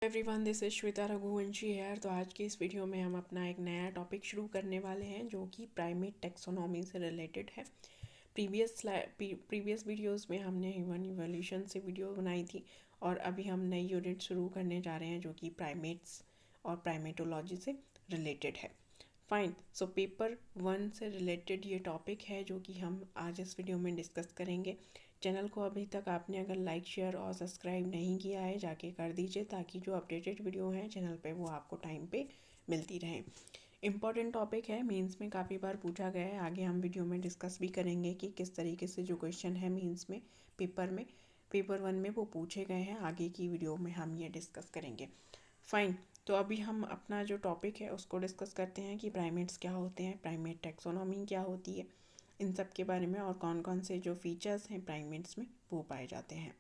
Everyone, this is Shweta Raghuvanshi है। तो आज की इस वीडियो में हम अपना एक नया टॉपिक शुरू करने वाले हैं जो कि प्राइमेट टेक्सोनॉमी से रिलेटेड है। प्रीवियस वीडियोस में हमने ह्यूमन इवोल्यूशन से वीडियो बनाई थी और अभी हम नई यूनिट शुरू करने जा रहे हैं जो कि प्राइमेट्स और प्राइमेटोलॉजी से रिलेटेड है। फाइन। सो पेपर 1 से रिलेटेड ये टॉपिक है जो कि हम आज इस वीडियो में डिस्कस करेंगे। चैनल को अभी तक आपने अगर लाइक शेयर और सब्सक्राइब नहीं किया है जाके कर दीजिए ताकि जो अपडेटेड वीडियो हैं चैनल पे वो आपको टाइम पे मिलती रहें। इम्पॉर्टेंट टॉपिक है, मेंस में काफ़ी बार पूछा गया है। आगे हम वीडियो में डिस्कस भी करेंगे कि किस तरीके से जो क्वेश्चन है मेंस में पेपर 1 में वो पूछे गए हैं। आगे की वीडियो में हम ये डिस्कस करेंगे। फाइन। तो अभी हम अपना जो टॉपिक है उसको डिस्कस करते हैं कि प्राइमेट्स क्या होते हैं, प्राइमेट टेक्सोनॉमी क्या होती है, इन सब के बारे में, और कौन कौन से जो फीचर्स हैं प्राइमेट्स में वो पाए जाते हैं।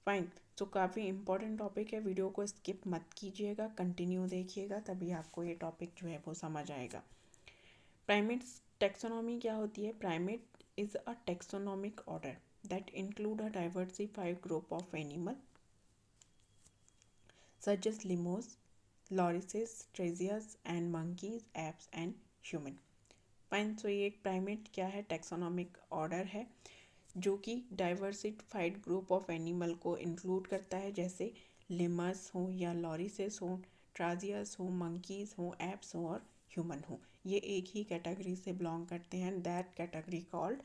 फाइन। तो काफ़ी इंपॉर्टेंट टॉपिक है, वीडियो को स्किप मत कीजिएगा, कंटिन्यू देखिएगा, तभी आपको ये टॉपिक जो है वो समझ आएगा। प्राइमेट्स टेक्सोनॉमी क्या होती है? Primate is a taxonomic order that include a diversified group of animal such as lemurs, lorises, trazias and monkeys, apes and human. Fine. So ये एक प्राइमेट क्या है? टेक्सोनॉमिक ऑर्डर है जो कि डाइवर्सिफाइड ग्रुप ऑफ एनिमल को include करता है, जैसे लेमर्स हो या लॉरिसेस हो, ट्राजियस हो, मंकीज हो, एप्स हो और ह्यूमन हो। ये एक ही कैटेगरी से बिलोंग करते हैं। That category called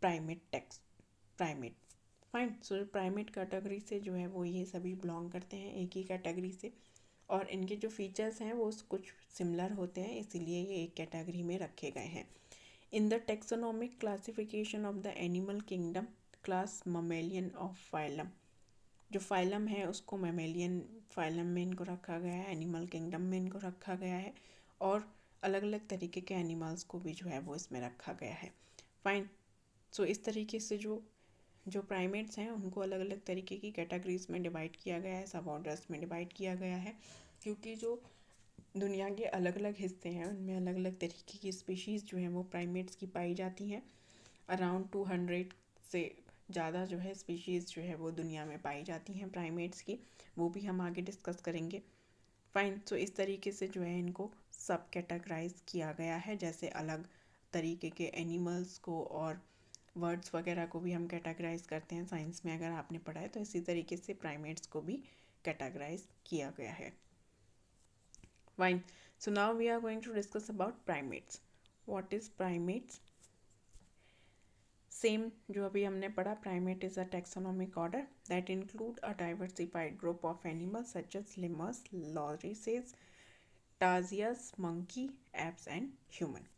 primate. Fine. So primate category से जो है वो ये सभी बिलोंग करते हैं एक ही कैटेगरी से, और इनके जो फीचर्स हैं वो कुछ सिमिलर होते हैं, इसीलिए ये एक कैटेगरी में रखे गए हैं। In the taxonomic classification of the animal kingdom, class mammalian of phylum, जो फाइलम है उसको ममेलियन फाइलम में इनको रखा गया है, एनिमल किंगडम में इनको रखा गया है, और अलग अलग तरीके के एनिमल्स को भी जो है वो इसमें रखा गया है। फाइन। सो इस तरीके से जो प्राइमेट्स हैं उनको अलग अलग तरीके की कैटेगरीज में डिवाइड किया गया है, सब ऑर्डर्स में डिवाइड किया गया है, क्योंकि जो दुनिया के अलग अलग हिस्से हैं उनमें अलग अलग तरीके की स्पीशीज़ जो हैं वो प्राइमेट्स की पाई जाती हैं। अराउंड 200 से ज़्यादा जो है स्पीशीज़ जो है वो दुनिया में पाई जाती हैं प्राइमेट्स की, वो भी हम आगे डिस्कस करेंगे। फाइन। सो इस तरीके से जो है इनको सब कैटेगराइज किया गया है, जैसे अलग तरीके के एनिमल्स को और वर्ड्स वगैरह को भी हम कैटेगराइज करते हैं साइंस में, अगर आपने पढ़ा है तो इसी तरीके से प्राइमेट्स को भी कैटेगराइज किया गया है। Fine. So now we are going to discuss about primates. What is primates? Same जो अभी हमने पढ़ा, primate is a taxonomic order that include a diversified group of animals such as lemurs, lorises, tarsiers, monkey, apes and human.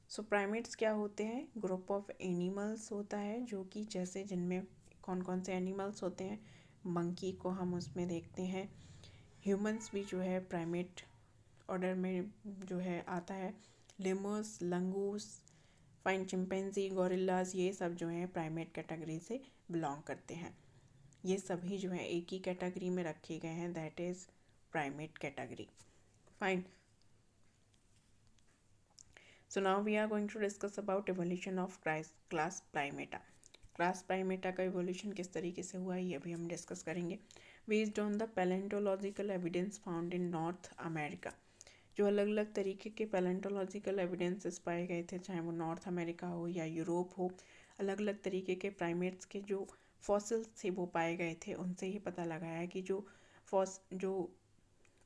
So primates क्या होते हैं? Group of animals होता है जो कि जैसे जिनमें कौन कौन से एनिमल्स होते हैं, मंकी को हम उसमें देखते हैं, ह्यूमंस भी जो है प्राइमेट ऑर्डर में जो है आता है, लेमर्स, लंगूस, फाइन, चिंपैंजी, गोरिल्लाज, ये सब जो हैं प्राइमेट कैटेगरी से बिलोंग करते हैं। ये सभी जो है एक ही कैटेगरी में रखे गए हैं, that is primate category. Fine. So now we are going to discuss about evolution of class Primata. Class Primata का एवोल्यूशन किस तरीके से हुआ है ये भी हम डिस्कस करेंगे। Based on the palaeontological evidence found in north America, जो अलग अलग तरीके के पैलेंटोलॉजिकल एविडेंसेस पाए गए थे, चाहे वो नॉर्थ अमेरिका हो या यूरोप हो, अलग अलग तरीके के प्राइमेट्स के जो फॉसिल्स थे वो पाए गए थे। उनसे ही पता लगाया कि जो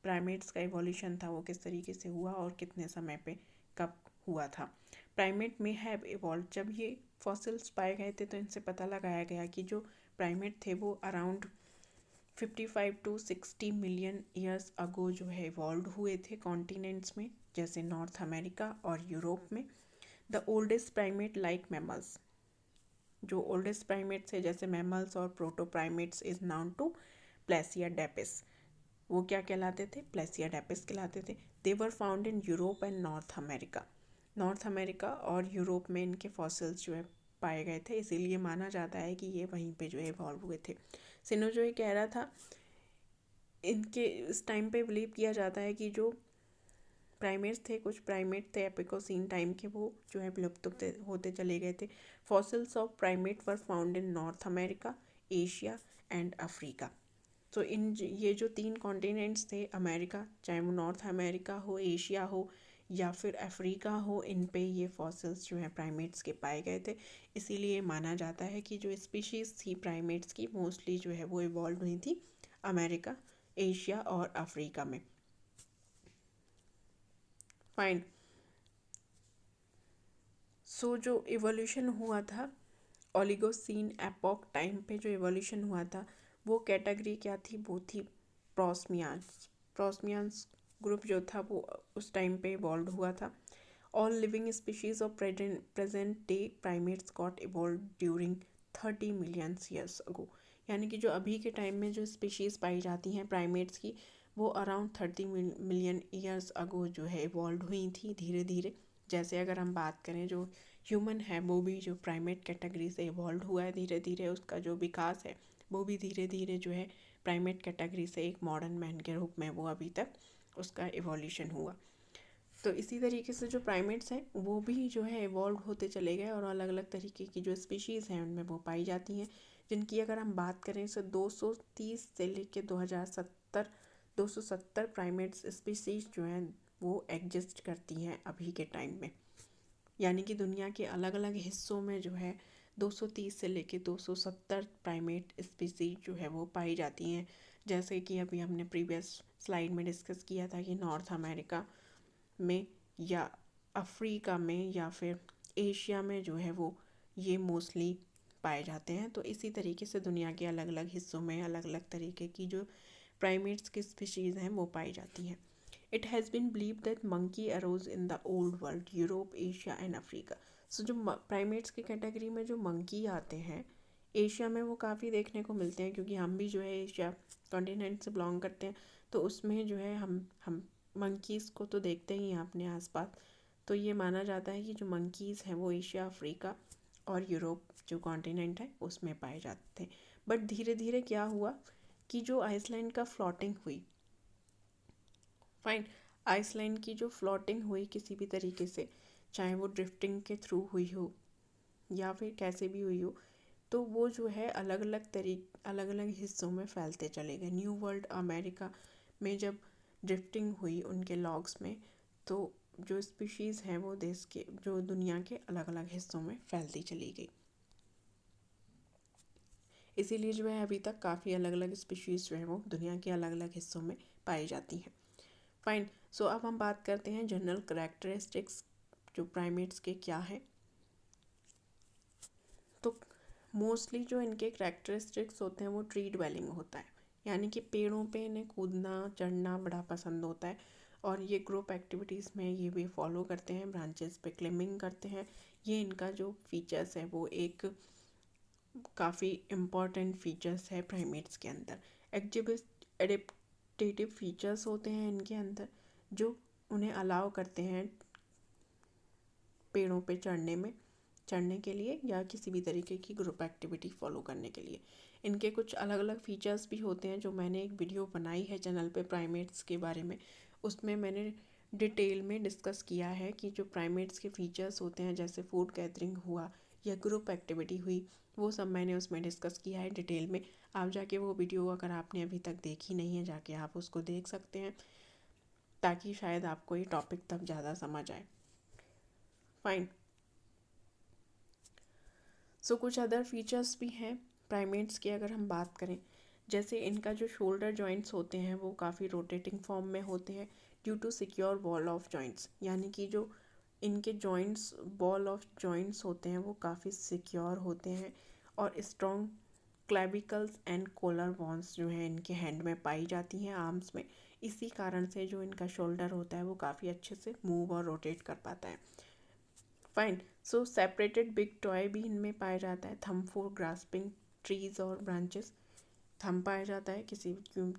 प्राइमेट्स का इवोल्यूशन था वो किस तरीके से हुआ और कितने समय पे कब हुआ था। प्राइमेट में हैव इवॉल्व, जब ये फॉसिल्स पाए गए थे तो इनसे पता लगाया गया कि जो प्राइमेट थे वो around 55 to 60 million years ago जो है इवॉल्व हुए थे कॉन्टिनेंट्स में, जैसे नॉर्थ अमेरिका और यूरोप में। The oldest primate like mammals, जो ओल्डेस्ट प्राइमेट्स है जैसे मैमल्स और proto primates is known to Plesiadapis, वो क्या कहलाते थे? प्लेसियाडेपिस कहलाते थे। They were found in Europe and North America, North America और यूरोप में इनके फॉसिल्स जो है पाए गए थे, इसीलिए माना जाता है कि ये वहीं पे जो है इवॉल्व हुए थे। सिनो जो ये कह रहा था, इनके इस टाइम पे बिलीव किया जाता है कि जो प्राइमेट्स थे, कुछ प्राइमेट थे एपिकोसीन टाइम के, वो जो है विलुप्त होते चले गए थे। Fossils of primate were found in north America, Asia and Africa. तो ये जो 3 कॉन्टिनेंट्स थे, अमेरिका, चाहे वो नॉर्थ अमेरिका हो, एशिया हो या फिर अफ्रीका हो, इन पे ये फॉसिल्स जो हैं प्राइमेट्स के पाए गए थे। इसीलिए माना जाता है कि जो स्पीशीज़ थी प्राइमेट्स की मोस्टली जो है वो इवॉल्व हुई थी अमेरिका, एशिया और अफ्रीका में। फाइन। सो जो इवोल्यूशन हुआ था ओलिगोसीन एपॉक टाइम पे, जो इवोल्यूशन हुआ था वो कैटेगरी क्या थी, वो थी प्रोस्मियान्स। प्रोस्मियान्स ग्रुप जो था वो उस टाइम पे इवॉल्व हुआ था। All living species of present day primates got evolve during 30 million years अगो। यानी कि जो अभी के टाइम में जो स्पीशीज़ पाई जाती हैं प्राइमेट्स की, वो अराउंड 30 मिलियन ईयर्स अगो जो है इवॉल्व हुई थी धीरे धीरे। जैसे अगर हम बात करें, जो ह्यूमन है वो भी जो प्राइमेट कैटेगरी से इवॉल्व हुआ है धीरे धीरे, उसका जो विकास है वो भी धीरे धीरे जो है प्राइमेट कैटेगरी से एक मॉडर्न मैन के रूप में वो अभी तक उसका इवोल्यूशन हुआ। तो इसी तरीके से जो प्राइमेट्स हैं वो भी जो है इवॉल्व होते चले गए और अलग अलग तरीके की जो स्पीशीज़ हैं उनमें वो पाई जाती हैं, जिनकी अगर हम बात करें तो 230 से लेकर 270 प्राइमेट्स स्पीशीज़ जो हैं वो एग्जिस्ट करती हैं अभी के टाइम में। यानी कि दुनिया के अलग अलग हिस्सों में जो है 230 से लेकर 270 प्राइमेट स्पीसीज जो है वो पाई जाती हैं। जैसे कि अभी हमने प्रीवियस स्लाइड में डिस्कस किया था कि नॉर्थ अमेरिका में या अफ्रीका में या फिर एशिया में जो है वो ये मोस्टली पाए जाते हैं। तो इसी तरीके से दुनिया के अलग अलग हिस्सों में अलग अलग तरीके की जो प्राइमेट्स की स्पीशीज़ हैं वो पाई जाती हैं। It has been believed that monkey arose in the old world, Europe, Asia and Africa. So जो प्राइमेट्स की कैटेगरी में जो मंकी आते हैं एशिया में वो काफ़ी देखने को मिलते हैं, क्योंकि हम भी जो है एशिया कॉन्टिनेंट से बिलोंग करते हैं। तो उसमें जो है हम मंकीज़ को तो देखते ही हैं अपने आसपास। तो ये माना जाता है कि जो मंकीज़ हैं वो एशिया, अफ्रीका और यूरोप जो कॉन्टिनेंट है उसमें पाए जाते थे। बट धीरे धीरे क्या हुआ कि जो आइसलैंड का फ्लोटिंग हुई, फाइन, आइसलैंड की जो फ्लोटिंग हुई किसी भी तरीके से, चाहे वो ड्रिफ्टिंग के थ्रू हुई हो या फिर कैसे भी हुई हो, तो वो जो है अलग अलग हिस्सों में फैलते चले गए। न्यू वर्ल्ड अमेरिका में जब ड्रिफ्टिंग हुई उनके लॉग्स में, तो जो स्पीशीज़ हैं वो देश के जो दुनिया के अलग अलग हिस्सों में फैलती चली गई। इसीलिए जो है अभी तक काफ़ी अलग अलग स्पीशीज़ जो है वो दुनिया के अलग अलग हिस्सों में पाई जाती हैं। फाइन। सो अब हम बात करते हैं जनरल करैक्टरिस्टिक्स जो प्राइमेट्स के क्या हैं। तो मोस्टली जो इनके करैक्टरिस्टिक्स होते हैं वो ट्री ड्वेलिंग होता है, यानी कि पेड़ों पे इन्हें कूदना चढ़ना बड़ा पसंद होता है। और ये ग्रुप एक्टिविटीज़ में ये भी फॉलो करते हैं, ब्रांचेस पे क्लाइंबिंग करते हैं। ये इनका जो फीचर्स है वो एक काफ़ी इम्पॉर्टेंट फीचर्स है प्राइमेट्स के अंदर। एडेप्टेटिव फीचर्स होते हैं इनके अंदर जो उन्हें अलाउ करते हैं पेड़ों पे चढ़ने के लिए या किसी भी तरीके की ग्रुप एक्टिविटी फॉलो करने के लिए। इनके कुछ अलग अलग फीचर्स भी होते हैं, जो मैंने एक वीडियो बनाई है चैनल पे प्राइमेट्स के बारे में, उसमें मैंने डिटेल में डिस्कस किया है कि जो प्राइमेट्स के फीचर्स होते हैं, जैसे फूड गैदरिंग हुआ या ग्रुप एक्टिविटी हुई, वो सब मैंने उसमें डिस्कस किया है डिटेल में। आप जाके वो वीडियो अगर आपने अभी तक देखी नहीं है, जाके आप उसको देख सकते हैं, ताकि शायद आपको ये टॉपिक तब ज़्यादा समझ आए। फाइन। सो कुछ अदर फीचर्स भी हैं प्राइमेट्स की अगर हम बात करें, जैसे इनका जो शोल्डर जॉइंट्स होते हैं वो काफ़ी रोटेटिंग फॉर्म में होते हैं due to secure wall of joints. यानी कि जो इनके जॉइंट्स बॉल ऑफ जॉइंट्स होते हैं वो काफ़ी सिक्योर होते हैं, और स्ट्रॉन्ग क्लेविकल्स एंड कोलर बोन्स जो है इनके हैंड में पाई जाती हैं, आर्म्स में। इसी कारण से जो इनका शोल्डर होता है वो काफ़ी अच्छे से मूव और रोटेट कर पाता है। फाइन। सो सेपरेटेड बिग टॉय भी इनमें पाया जाता है, थंब फॉर ग्रास्पिंग ट्रीज और ब्रांचेस। थंब पाया जाता है किसी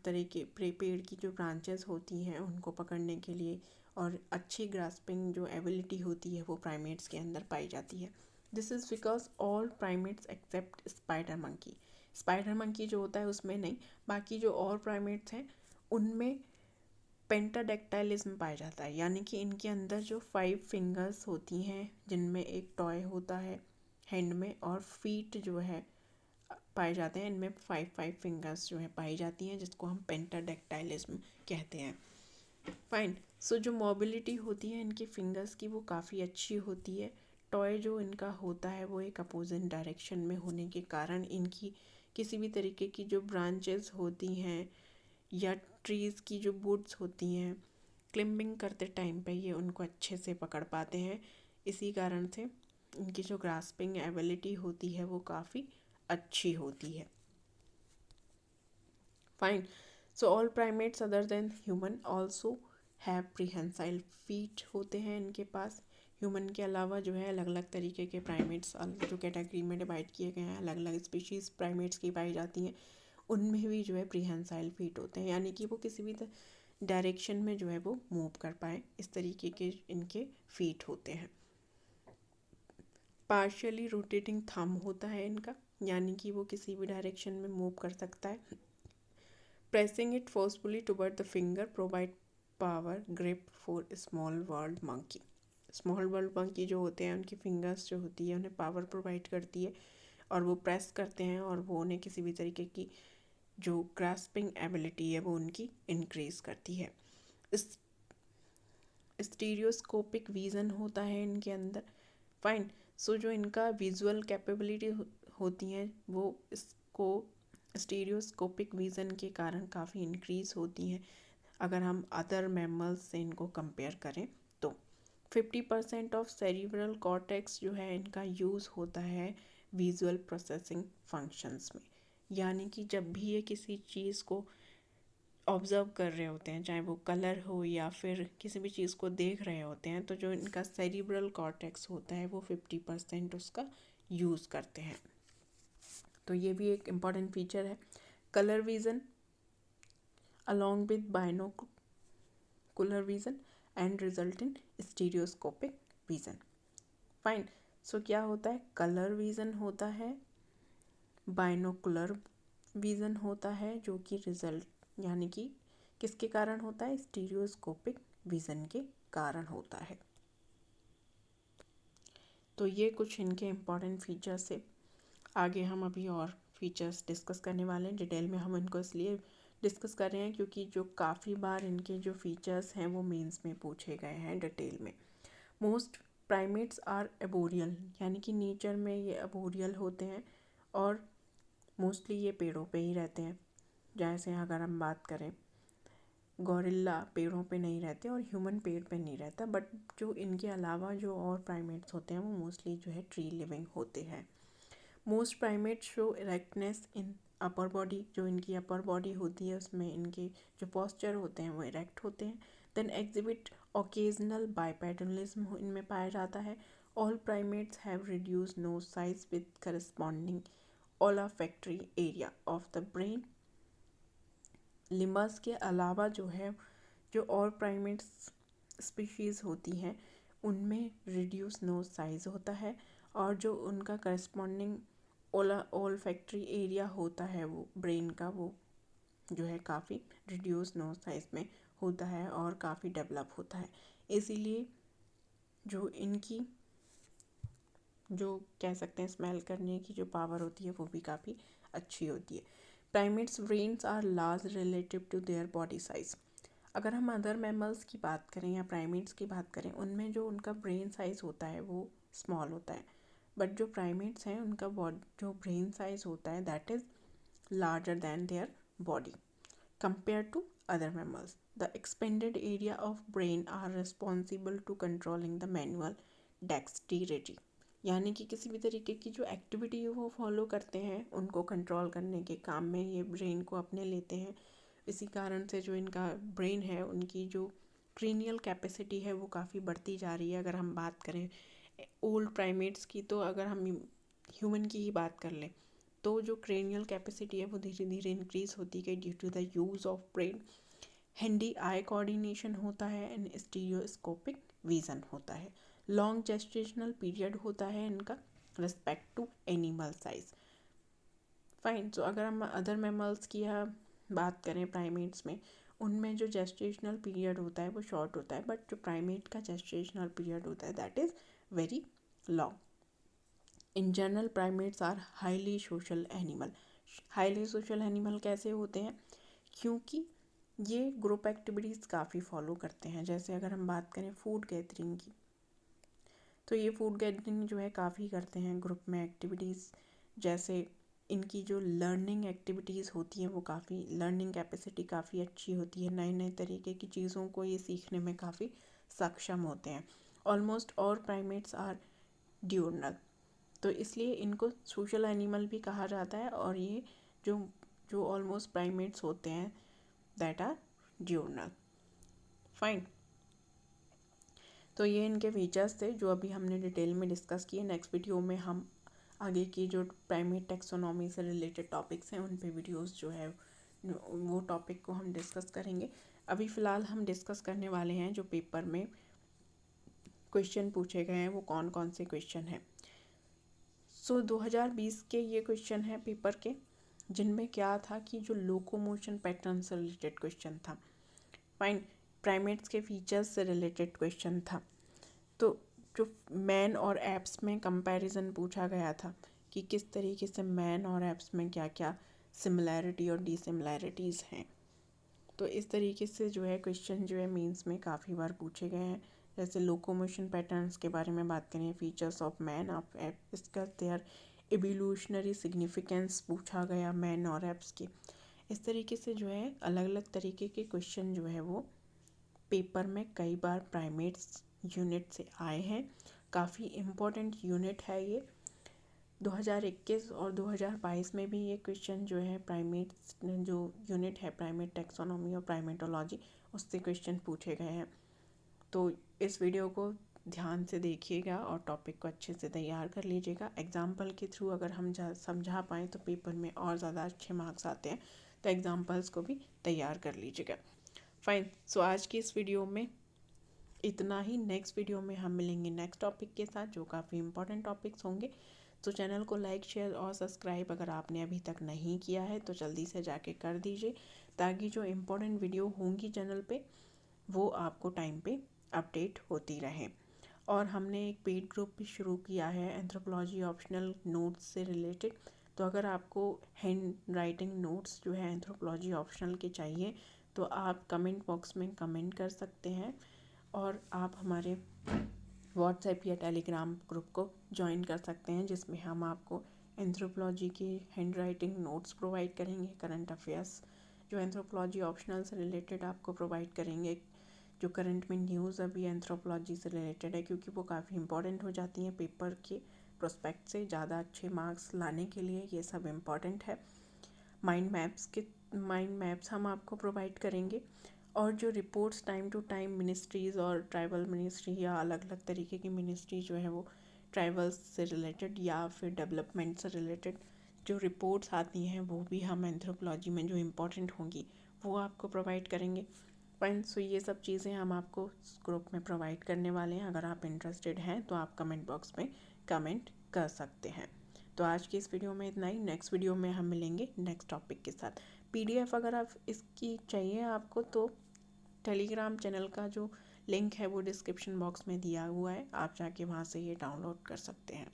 तरीके पेड़ की जो ब्रांचेस होती हैं उनको पकड़ने के लिए, और अच्छी ग्रास्पिंग जो एबिलिटी होती है वो प्राइमेट्स के अंदर पाई जाती है। This is because all primates except spider monkey. Spider monkey जो होता है उसमें नहीं, बाकी जो और प्राइमेट्स हैं उनमें पेंटाडेक्टाइलिज्म पाया जाता है। यानी कि इनके अंदर जो 5 फिंगर्स होती हैं, जिनमें एक टॉय होता है हैंड में, और फीट जो है पाए जाते हैं। इनमें 5 फिंगर्स जो है पाई जाती हैं, जिसको हम पेंटाडेक्टाइलिज्म कहते हैं। फाइन। सो जो मोबिलिटी होती है इनकी फिंगर्स की वो काफ़ी अच्छी होती है। टॉय जो इनका होता है वो एक अपोजिट डायरेक्शन में होने के कारण इनकी किसी भी तरीके की जो ब्रांचेस होती हैं या ट्रीज़ की जो वुड्स होती हैं, क्लिम्बिंग करते टाइम पे ये उनको अच्छे से पकड़ पाते हैं। इसी कारण से इनकी जो ग्रास्पिंग एबिलिटी होती है वो काफ़ी अच्छी होती है। Fine. So all primates other than human also have prehensile feet होते हैं इनके पास। ह्यूमन के अलावा जो है अलग अलग तरीके के प्राइमेट्स जो कैटेगरी में डिवाइड किए गए हैं, अलग अलग स्पीशीज़ प्राइमेट्स की पाई जाती हैं, उनमें भी जो है प्रीहेंसाइल फीट होते हैं, यानी कि वो किसी भी डायरेक्शन में जो है वो मूव कर पाए, इस तरीके के इनके फीट होते हैं। पार्शियली रोटेटिंग थंब होता है इनका, यानी कि वो किसी भी डायरेक्शन में मूव कर सकता है। Pressing it forcefully toward the finger provide power grip for small world monkey. Small world monkey जो होते हैं उनकी फिंगर्स जो होती है उन्हें पावर प्रोवाइड करती है, और वो प्रेस करते हैं और वो उन्हें किसी भी तरीके की जो ग्रास्पिंग एबिलिटी है वो उनकी इंक्रीज करती है। स्टीरियोस्कोपिक विज़न होता है इनके अंदर। फाइन। सो जो इनका विजुअल कैपेबिलिटी होती हैं वो इसको स्टीरियोस्कोपिक विज़न के कारण काफ़ी इंक्रीज होती हैं अगर हम अदर मैमल्स से इनको कंपेयर करें तो। 50% ऑफ सेरिब्रल कॉर्टेक्स जो है इनका यूज़ होता है विजुअल प्रोसेसिंग फंक्शंस में, यानी कि जब भी ये किसी चीज़ को ऑब्ज़र्व कर रहे होते हैं, चाहे वो कलर हो या फिर किसी भी चीज़ को देख रहे होते हैं, तो जो इनका सेरिब्रल कॉर्टेक्स होता है वो 50% उसका यूज़ करते हैं। तो ये भी एक इम्पॉर्टेंट फीचर है। Colour vision along with binocular vision and result in stereoscopic vision. Fine. So क्या होता है, कलर विज़न होता है, बाइनोकुलर विज़न होता है, जो कि रिजल्ट यानी कि किसके कारण होता है, स्टीरियोस्कोपिक विज़न के कारण होता है। तो ये कुछ इनके इम्पॉर्टेंट फीचर्स है। आगे हम अभी और फीचर्स डिस्कस करने वाले हैं। डिटेल में हम इनको इसलिए डिस्कस कर रहे हैं क्योंकि जो काफ़ी बार इनके जो फीचर्स हैं वो मेंस में पूछे गए हैं डिटेल में। मोस्ट प्राइमेट्स आर एबोरियल, यानी कि नेचर में ये एबोरियल होते हैं और मोस्टली ये पेड़ों पे ही रहते हैं। जैसे अगर हम बात करें, गौरिल्ला पेड़ों पे नहीं रहते और ह्यूमन पेड़ पे नहीं रहता, बट जो इनके अलावा जो और प्राइमेट्स होते हैं वो मोस्टली जो है ट्री लिविंग होते हैं। मोस्ट प्राइमेट्स शो इरेक्टनेस इन अपर बॉडी, जो इनकी अपर बॉडी होती है उसमें इनके जो पोस्चर होते हैं वो इरेक्ट होते हैं। देन एग्जिबिट ओकेजनल बाइपेडलिज्म इनमें पाया जाता है। All primates have reduce nose size with corresponding olfactory area of the brain. Limbus के अलावा जो है जो और प्राइमेट्स स्पीशीज़ होती हैं उनमें रिड्यूस नोज साइज़ होता है, और जो उनका करस्पॉन्डिंग ओल्फैक्टरी एरिया होता है वो ब्रेन का, वो जो है काफ़ी रिड्यूस नोज साइज़ में होता है और काफ़ी डेवलप होता है। इसीलिए जो इनकी जो कह सकते हैं स्मेल करने की जो पावर होती है वो भी काफ़ी अच्छी होती है। Primates brains are large relative to their body size. अगर हम अदर मैमल्स की बात करें या प्राइमेट्स की बात करें, उनमें जो उनका ब्रेन साइज़ होता है वो स्मॉल होता है, बट जो प्राइमेट्स हैं उनका जो ब्रेन साइज़ होता है that is larger than their body compare to other mammals. The expanded area of brain are responsible to controlling the manual dexterity. यानी कि किसी भी तरीके की जो एक्टिविटी वो फॉलो करते हैं उनको कंट्रोल करने के काम में ये ब्रेन को अपने लेते हैं। इसी कारण से जो इनका ब्रेन है उनकी जो क्रेनियल कैपेसिटी है वो काफ़ी बढ़ती जा रही है। अगर हम बात करें ओल्ड प्राइमेट्स की, तो अगर हम ह्यूमन की ही बात कर लें तो जो क्रेनियल कैपेसिटी है वो धीरे धीरे इंक्रीज होती गई due to the use of brain. Handy eye coordination होता है एंड स्टीरियोस्कोपिक विज़न होता है। लॉन्ग जेस्टेशनल पीरियड होता है इनका respect to animal size. Fine. So अगर हम अदर मैमल्स की बात करें प्राइमेट्स में, उनमें जो जेस्टेशनल पीरियड होता है वो शॉर्ट होता है, बट जो प्राइमेट का जेस्टेशनल पीरियड होता है that is very long. In general primates are highly social animal. Highly social animal कैसे होते हैं? क्योंकि ये ग्रुप एक्टिविटीज़ काफ़ी फॉलो करते हैं। जैसे अगर हम बात करें फूड गैदरिंग की, तो ये फूड गैदरिंग जो है काफ़ी करते हैं ग्रुप में एक्टिविटीज़। जैसे इनकी जो लर्निंग एक्टिविटीज़ होती हैं वो काफ़ी, लर्निंग कैपेसिटी काफ़ी अच्छी होती है, नए नए तरीके की चीज़ों को ये सीखने में काफ़ी सक्षम होते हैं। Almost all primates are diurnal, तो इसलिए इनको सोशल एनिमल भी कहा जाता है। और ये जो जो ऑलमोस्ट प्राइमेट्स होते हैं दैट आर ड्यूरनल। फाइन। तो ये इनके फीचर्स थे जो अभी हमने डिटेल में डिस्कस किए। नेक्स्ट वीडियो में हम आगे की जो प्राइमेट टेक्सोनॉमी से रिलेटेड टॉपिक्स हैं उन पे वीडियोस जो है वो टॉपिक को हम डिस्कस करेंगे। अभी फ़िलहाल हम डिस्कस करने वाले हैं जो पेपर में क्वेश्चन पूछे गए हैं वो कौन कौन से क्वेश्चन हैं। 2020 के ये क्वेश्चन हैं पेपर के, जिनमें क्या था कि जो लोकोमोशन पैटर्न से रिलेटेड क्वेश्चन था। फाइन। प्राइमेट्स के फीचर्स से रिलेटेड क्वेश्चन था। तो जो मैन और एप्स में कंपैरिजन पूछा गया था कि किस तरीके से मैन और एप्स में क्या क्या सिमिलैरिटी और डिसिमिलैरिटीज़ हैं। तो इस तरीके से जो है क्वेश्चन जो है मीन्स में काफ़ी बार पूछे गए हैं। जैसे लोकोमोशन पैटर्न्स के बारे में बात करें, features of man of app, इसका देयर एवोल्यूशनरी सिग्निफिकेंस पूछा गया मैन और एप्स की। इस तरीके से जो है अलग अलग तरीके के क्वेश्चन जो है वो पेपर में कई बार प्राइमेट्स यूनिट से आए हैं। काफ़ी इम्पोर्टेंट यूनिट है ये। 2021 और 2022 में भी ये क्वेश्चन जो है प्राइमेट्स जो यूनिट है प्राइमेट टेक्सोनॉमी और प्राइमेटोलॉजी, उससे क्वेश्चन पूछे गए हैं। तो इस वीडियो को ध्यान से देखिएगा और टॉपिक को अच्छे से तैयार कर लीजिएगा। एग्जाम्पल के थ्रू अगर हम समझा पाएँ तो पेपर में और ज़्यादा अच्छे मार्क्स आते हैं, तो एग्जाम्पल्स को भी तैयार कर लीजिएगा। फाइन। सो आज की इस वीडियो में इतना ही। नेक्स्ट वीडियो में हम मिलेंगे नेक्स्ट टॉपिक के साथ जो काफ़ी इंपॉर्टेंट टॉपिक्स होंगे। तो चैनल को लाइक शेयर और सब्सक्राइब अगर आपने अभी तक नहीं किया है तो जल्दी से जाके कर दीजिए, ताकि जो इम्पोर्टेंट वीडियो होंगी चैनल पे वो आपको टाइम पे अपडेट होती रहे। और हमने एक पेड ग्रुप भी शुरू किया है एंथ्रोपोलॉजी ऑप्शनल नोट्स से रिलेटेड। तो अगर आपको हैंड राइटिंग नोट्स जो है एंथ्रोपोलॉजी ऑप्शनल के चाहिए तो आप कमेंट बॉक्स में कमेंट कर सकते हैं, और आप हमारे व्हाट्सएप या टेलीग्राम ग्रुप को ज्वाइन कर सकते हैं, जिसमें हम आपको एंथ्रोपोलॉजी की हैंड राइटिंग नोट्स प्रोवाइड करेंगे, करंट अफेयर्स जो एंथ्रोपोलॉजी ऑप्शनल से रिलेटेड आपको प्रोवाइड करेंगे, जो करंट में न्यूज़ अभी एंथ्रोपोलॉजी से रिलेटेड है, क्योंकि वो काफ़ी इंपॉर्टेंट हो जाती हैं पेपर के प्रोस्पेक्ट से। ज़्यादा अच्छे मार्क्स लाने के लिए ये सब इम्पॉर्टेंट है। माइंड मैप्स हम आपको प्रोवाइड करेंगे, और जो reports time to time ministries और ट्राइबल मिनिस्ट्री या अलग अलग तरीके की मिनिस्ट्री जो है वो ट्राइबल्स से रिलेटेड या फिर डेवलपमेंट से रिलेटेड जो रिपोर्ट्स आती हैं वो भी हम एंथ्रोपोलॉजी में जो इम्पोर्टेंट होंगी वो आपको प्रोवाइड करेंगे। फाइन। सो ये सब चीज़ें हम आपको ग्रुप में प्रोवाइड करने वाले हैं। अगर आप इंटरेस्टेड हैं तो आप कमेंट बॉक्स में कमेंट कर सकते हैं। तो आज की इस वीडियो में इतना ही। नेक्स्ट वीडियो में हम मिलेंगे नेक्स्ट टॉपिक के साथ। PDF अगर आप इसकी चाहिए आपको तो टेलीग्राम चैनल का जो लिंक है वो डिस्क्रिप्शन बॉक्स में दिया हुआ है, आप जाके वहाँ से ये डाउनलोड कर सकते हैं।